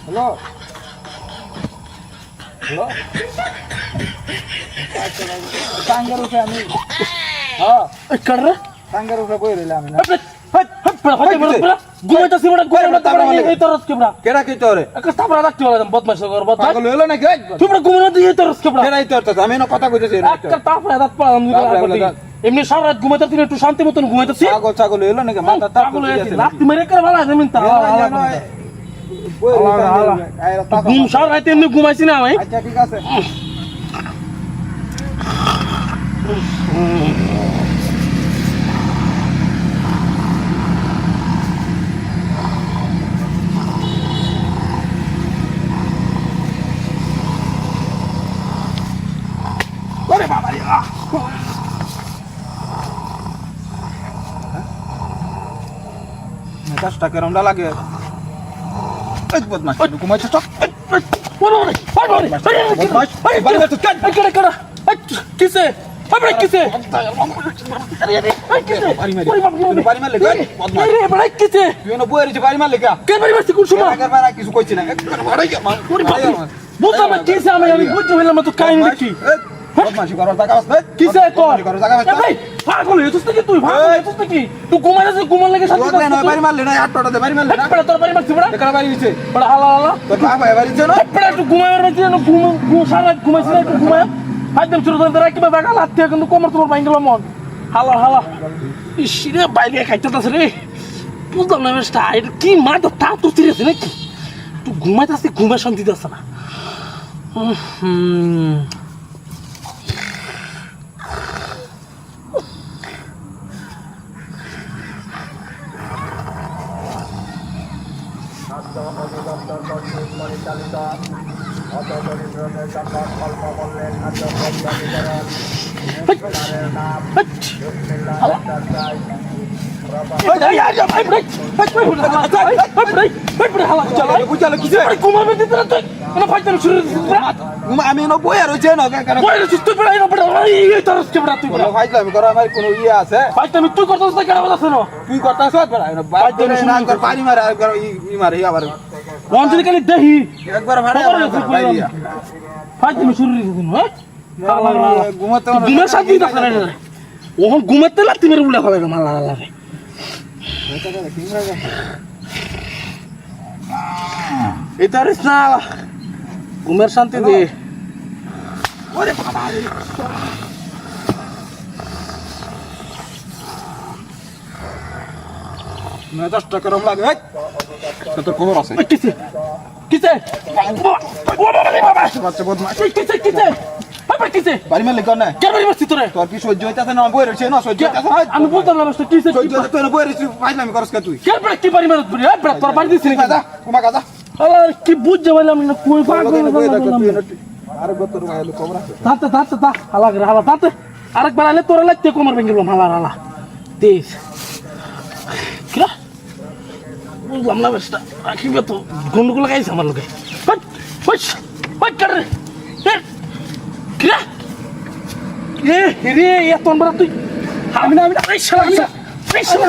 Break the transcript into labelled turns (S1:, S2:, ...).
S1: hello hello টাঙ্গার উঠে আমি হ্যাঁ
S2: কাটরা
S1: টাঙ্গার উঠে বই রইলাম আমি না
S2: ঘুমাইতেছি বড় এই তরস কেবড়া
S1: কেডা কি তোরে
S2: একটা তাপরা রাখতে বলে বদমাশ কর বদমাশ
S1: পাগল হইলো নাকি
S2: তুই বড় ঘুমাইতে এই তরস কেবড়া
S1: কেডাই তোর তো আমি না কথা কইতেছি
S2: একটা তাপরা রাত পালাম এমনি সারা রাত ঘুমাইতে তুই একটু শান্তি মতন ঘুমাইতেছি
S1: পাগল ছাগল হইলো নাকি মাথা তাপ
S2: পাগল হয়েছে রাত মেরে করে ভালো আছে মিনতা ঘুম সারা রাত এমনি ঘুমাইছি না আমি
S1: আচ্ছা ঠিক আছে
S2: ওরে বাবা রে
S1: মেজাজটা কেরমটা লাগে এই বদমাশ ঘুমাইছিস তো
S2: কিসে কিসে
S1: বাড়ি মারলে
S2: কিসে
S1: তুই না বইয়ের বাড়ি মারলে কে
S2: কে বাড়ি মারছি কোন সময়
S1: কিছু কইছি না
S2: বুঝলাম কিসে আমি বুঝতে পারলাম তো কাহিনী কি
S1: বদমাশি করার জায়গা আছে
S2: কিসে তোর
S1: বদমাশি করার জায়গা আছে
S2: ভাই পাগল হইছিস নাকি তুই পাগল হইছিস নাকি তুই ঘুমান লাগে সাথে
S1: তোর না বাড়ি মারলে না আটটাতে বাড়ি মারলে না
S2: পড়া তোর বাড়ি মারছিস বড়
S1: এখানে বাড়ি হইছে
S2: বড় হালা হালা
S1: তোর বাবা বাড়ি হইছে না
S2: পড়া তুই ঘুমাইবার মারছিস না সারা রাত ঘুমাইছিস না একটু ঘুমায় একদম ছোট ধরে রাখবে বাগা লাত্তি কিন্তু কোমর তোমার ভাঙলো মন হালা হালা ইসিরে বাইরে খাইতেছে রে বুঝলাম না বেশটা এটা কি মাথা তা তো তিরেছে নাকি তুই ঘুমাইতেছিস ঘুমে শান্তি দিতেছ না
S1: আমি না বইয়ার হইছে না কেন ফাইজলামি করা আমার কোনো ইয়ে আছে
S2: তুই করতেছ না কেন বলছ না
S1: তুই করতাছ বাড়ি মারে আর ই মারে আবার
S2: রঞ্জলি কালি দেহি
S1: একবার ভাড়া
S2: ফাইজলামি শুরু হইছে হ্যাঁ
S1: ঘুমাতে
S2: ঘুমের শান্তি দিতে না ওহন ঘুমাতে লাত্তি মেরে উল্লা ফেলে মালা আল্লাহ রে এটা রিস না ঘুমের শান্তি দে
S1: ওরে বাবা না 10 টাকা রম লাগে কত খবর আছে
S2: কিসে কিসে ও বাবা রে বাবা
S1: বাচ্চা বদমাশ
S2: কিসে কিসে বাবা কিসে
S1: বাড়ি মারলে কোন না
S2: কে বাড়ি মারছিস তোরে
S1: তোর কি সহ্য হইতাছে না বইয়ের হইছে না সহ্য হইতাছে
S2: আমি বলতাম না কিসে
S1: সহ্য হইতাছে তুই বইয়ের হইছে ফাইজলামি করছ কে তুই
S2: কে বাড়ি কি বাড়ি মারছ বলি বড় তোর বাড়ি দিছিস
S1: কাজা কুমা কাজা
S2: আল্লাহ কি বুঝ বললাম না কই পাগল
S1: আর গতর ভাইলো খবর আছে
S2: তাতে তাতে তা হালা করে হালা তাতে আরেকবার আলে তোরা লাগতে কোমর ভেঙে গেলাম হালা হালা তেজ কি বুঝলাম না বেশটা রাখিবে তো গন্ডগোল লাগাইছে আমার লোকে হট কর রে কি রে এত বড় তুই আমি না এই শালা